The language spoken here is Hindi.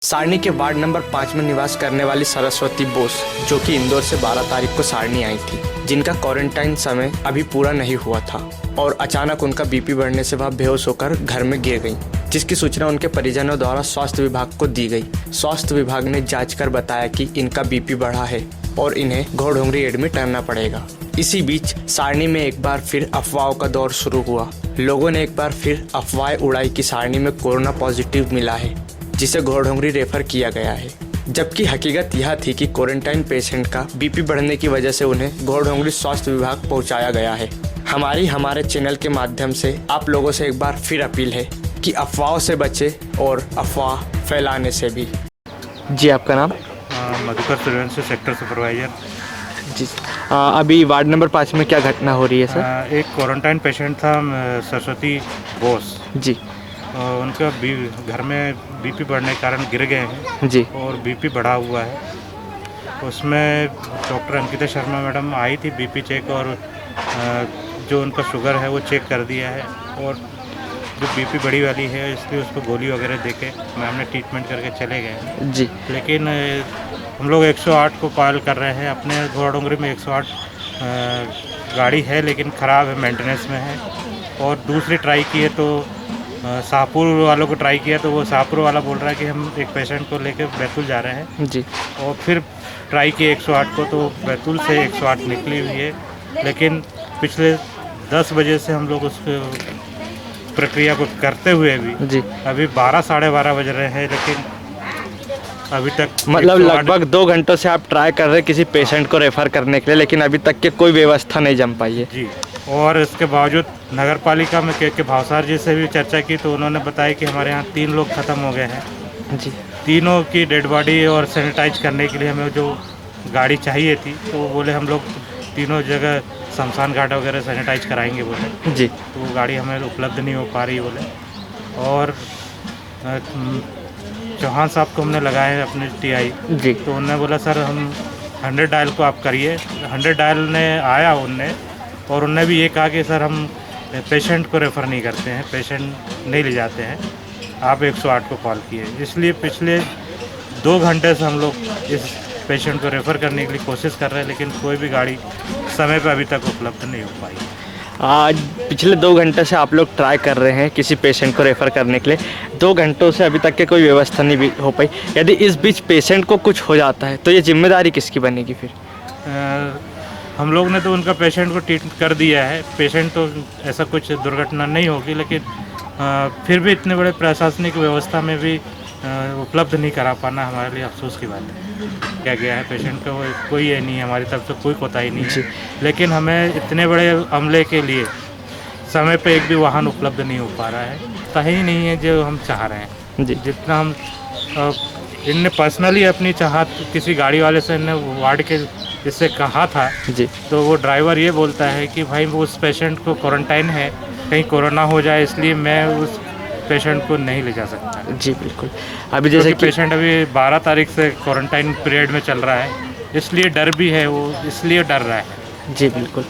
सारणी के वार्ड नंबर 5 में निवास करने वाली सरस्वती बोस, जो कि इंदौर से 12 तारीख को सारणी आई थी, जिनका क्वारंटाइन समय अभी पूरा नहीं हुआ था और अचानक उनका बीपी बढ़ने से वह बेहोश होकर घर में गिर गई, जिसकी सूचना उनके परिजनों द्वारा स्वास्थ्य विभाग को दी गई। स्वास्थ्य विभाग ने जांच कर बताया कि इनका बीपी बढ़ा है और इन्हें घोड़ोंगरी एडमिट करना पड़ेगा। इसी बीच सारणी में एक बार फिर अफवाहों का दौर शुरू हुआ। लोगों ने एक बार फिर अफवाहें उड़ाई कि सारणी में कोरोना पॉजिटिव मिला है, जिसे घोड़ोंगरी रेफर किया गया है, जबकि हकीकत यह थी कि क्वारंटाइन पेशेंट का बीपी बढ़ने की वजह से उन्हें घोड़ोंगरी स्वास्थ्य विभाग पहुंचाया गया है। हमारे चैनल के माध्यम से आप लोगों से एक बार फिर अपील है कि अफवाहों से बचे और अफवाह फैलाने से भी। जी, आपका नाम? Madhukar Suryavanshi, sector supervisor. जी, अभी वार्ड नंबर 5 में क्या घटना हो रही है सर? एक क्वारंटाइन पेशेंट था, सरस्वती बोस जी। उनका घर में बीपी बढ़ने के कारण गिर गए हैं जी। और बीपी बढ़ा हुआ है। उसमें डॉक्टर अंकिता शर्मा मैडम आई थी बीपी चेक, और जो उनका शुगर है वो चेक कर दिया है, और जो बीपी बड़ी वाली है इसलिए उसको गोली वगैरह देके मैम ने ट्रीटमेंट करके चले गए। जी। लेकिन हम लोग 108 को कॉल कर रहे हैं। अपने घोड़ोंगरी में 108 गाड़ी है, लेकिन ख़राब है, मेंटेनेंस में है। और दूसरी ट्राई की है तो शाहपुर वालों को ट्राई किया तो वो शाहपुर वाला बोल रहा है कि हम एक पेशेंट को लेकर बैतूल जा रहे हैं। जी। और फिर ट्राई किए 108 को, तो बैतूल से 108 निकली हुई है, लेकिन पिछले 10 बजे से हम लोग उस प्रक्रिया को करते हुए भी जी अभी 12 साढ़े 12 बज रहे हैं, लेकिन अभी तक मतलब लगभग 2 घंटों से आप ट्राई कर रहे हैं किसी पेशेंट को रेफर करने के लिए, लेकिन अभी तक के कोई व्यवस्था नहीं जम पाई है। जी। और इसके बावजूद नगर पालिका में के भावसार जी से भी चर्चा की तो उन्होंने बताया कि हमारे यहाँ 3 लोग ख़त्म हो गए हैं। जी। तीनों की डेड बॉडी और सैनिटाइज करने के लिए हमें जो गाड़ी चाहिए थी, तो वो बोले हम लोग तीनों जगह शमशान घाट वगैरह सैनिटाइज कराएंगे बोले। जी। तो वो गाड़ी हमें उपलब्ध नहीं हो पा रही बोले। और चौहान साहब को हमने लगाए हैं अपने टीआई जी, तो उन्होंने बोला सर हम 100 डायल को आप करिए। 100 डायल ने आया उनने, और उनने भी ये कहा कि सर हम पेशेंट को रेफ़र नहीं करते हैं, पेशेंट नहीं ले जाते हैं, आप 108 को कॉल किए। इसलिए पिछले 2 घंटे से हम लोग इस पेशेंट को रेफ़र करने के लिए कोशिश कर रहे हैं, लेकिन कोई भी गाड़ी समय पर अभी तक उपलब्ध नहीं हो पाई। आज पिछले 2 घंटे से आप लोग ट्राई कर रहे हैं किसी पेशेंट को रेफ़र करने के लिए, 2 घंटों से अभी तक के कोई व्यवस्था नहीं हो पाई। यदि इस बीच पेशेंट को कुछ हो जाता है तो ये जिम्मेदारी किसकी बनेगी फिर? हम लोग ने तो उनका पेशेंट को ट्रीट कर दिया है, पेशेंट तो ऐसा कुछ दुर्घटना नहीं होगी, लेकिन फिर भी इतने बड़े प्रशासनिक व्यवस्था में भी उपलब्ध नहीं करा पाना हमारे लिए अफसोस की बात है। क्या गया है पेशेंट का कोई ये नहीं है, हमारी तरफ से कोई कोताही नहीं है, लेकिन हमें इतने बड़े अमले के लिए समय पे एक भी वाहन उपलब्ध नहीं हो पा रहा है। सही नहीं है जो हम चाह रहे हैं जी। जितना हम इनने पर्सनली अपनी चाहत किसी गाड़ी वाले से इनने वार्ड के इससे कहा था जी, तो वो ड्राइवर ये बोलता है कि भाई वो उस पेशेंट को क्वारंटाइन है, कहीं कोरोना हो जाए, इसलिए मैं उस पेशेंट को नहीं ले जा सकता। जी बिल्कुल। अभी जैसे कि पेशेंट अभी 12 तारीख से क्वारंटाइन पीरियड में चल रहा है, इसलिए डर भी है, वो इसलिए डर रहा है। जी बिल्कुल।